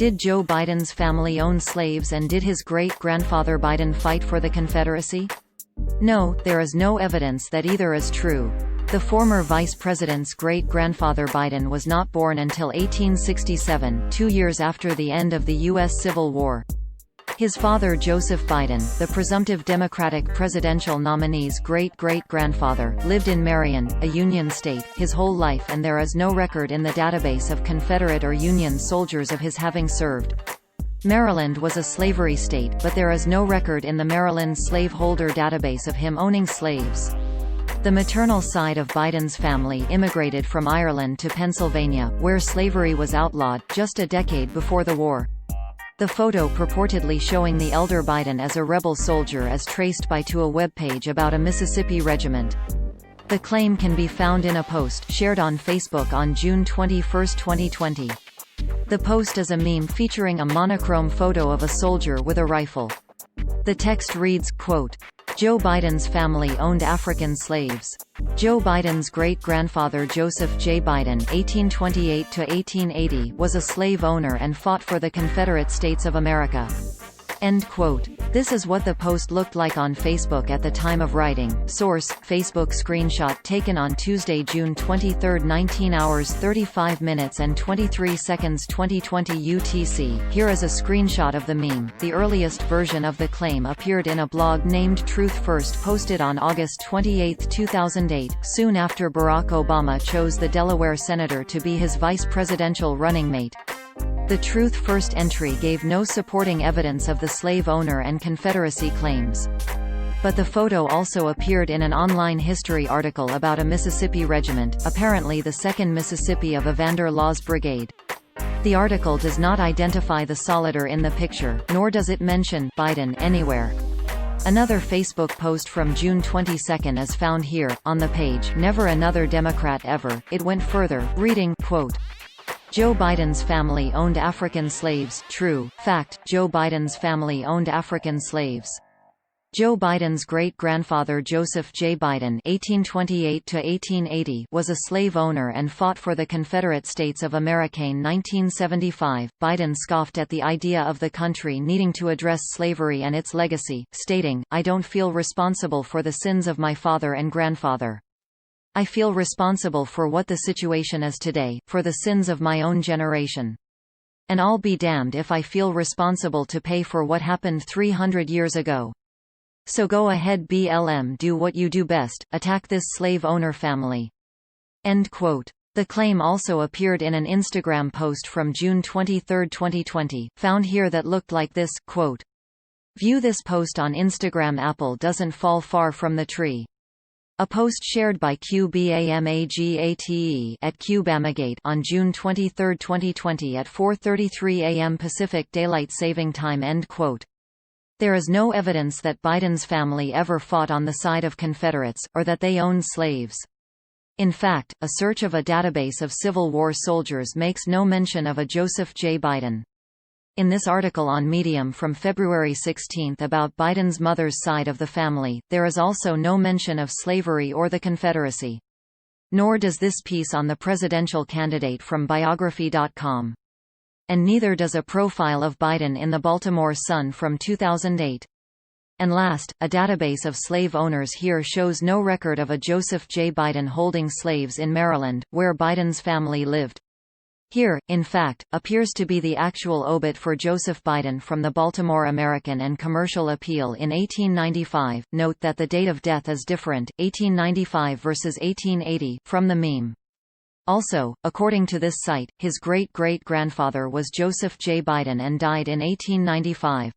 Did Joe Biden's family own slaves, and did his great-grandfather Biden fight for the Confederacy? No, there is no evidence that either is true. The former vice president's great-grandfather Biden was not born until 1867, 2 years after the end of the U.S. Civil War. His father Joseph Biden, the presumptive Democratic presidential nominee's great-great-grandfather, lived in Maryand, a Union state, his whole life, and there is no record in the database of Confederate or Union soldiers of his having served. Maryland was a slavery state, but there is no record in the Maryland slaveholder database of him owning slaves. The maternal side of Biden's family immigrated from Ireland to Pennsylvania, where slavery was outlawed, just a decade before the war. The photo purportedly showing the elder Biden as a rebel soldier is traced by to a webpage about a Mississippi regiment. The claim can be found in a post shared on Facebook on June 21, 2020. The post is a meme featuring a monochrome photo of a soldier with a rifle. The text reads, quote, "Joe Biden's family owned African slaves. Joe Biden's great-grandfather Joseph J. Biden (1828–1880) was a slave owner and fought for the Confederate States of America." End quote. This is what the post looked like on Facebook at the time of writing. Source: Facebook screenshot taken on Tuesday, June 23, 19 hours 35 minutes and 23 seconds 2020 UTC. Here is a screenshot of the meme. The earliest version of the claim appeared in a blog named Truth First, posted on August 28, 2008, soon after Barack Obama chose the Delaware senator to be his vice presidential running mate. The Truth First entry gave no supporting evidence of the slave owner and Confederacy claims. But the photo also appeared in an online history article about a Mississippi regiment, apparently the 2nd Mississippi of Evander Law's brigade. The article does not identify the soldier in the picture, nor does it mention Biden anywhere. Another Facebook post from June 22 is found here, on the page "Never Another Democrat Ever." It went further, reading, quote, "Joe Biden's family owned African slaves. True fact, Joe Biden's family owned African slaves. Joe Biden's great-grandfather Joseph J. Biden (1828–1880) was a slave owner and fought for the Confederate States of America in 1975. Biden scoffed at the idea of the country needing to address slavery and its legacy, stating, "I don't feel responsible for the sins of my father and grandfather. I feel responsible for what the situation is today, for the sins of my own generation. And I'll be damned if I feel responsible to pay for what happened 300 years ago. So go ahead BLM, do what you do best, attack this slave owner family." End quote. The claim also appeared in an Instagram post from June 23, 2020, found here that looked like this, quote, "View this post on Instagram. Apple doesn't fall far from the tree." A post shared by QBAMAGATE at QBAMAGATE on June 23, 2020 at 4:33 a.m. Pacific Daylight Saving Time. End quote. There is no evidence that Biden's family ever fought on the side of Confederates, or that they owned slaves. In fact, a search of a database of Civil War soldiers makes no mention of a Joseph J. Biden. In this article on Medium from February 16 about Biden's mother's side of the family, there is also no mention of slavery or the Confederacy. Nor does this piece on the presidential candidate from Biography.com. And neither does a profile of Biden in the Baltimore Sun from 2008. And last, a database of slave owners here shows no record of a Joseph J. Biden holding slaves in Maryland, where Biden's family lived. Here, in fact, appears to be the actual obit for Joseph Biden from the Baltimore American and Commercial Appeal in 1895. Note that the date of death is different, 1895 versus 1880, from the meme. Also, according to this site, his great-great-grandfather was Joseph J. Biden and died in 1895.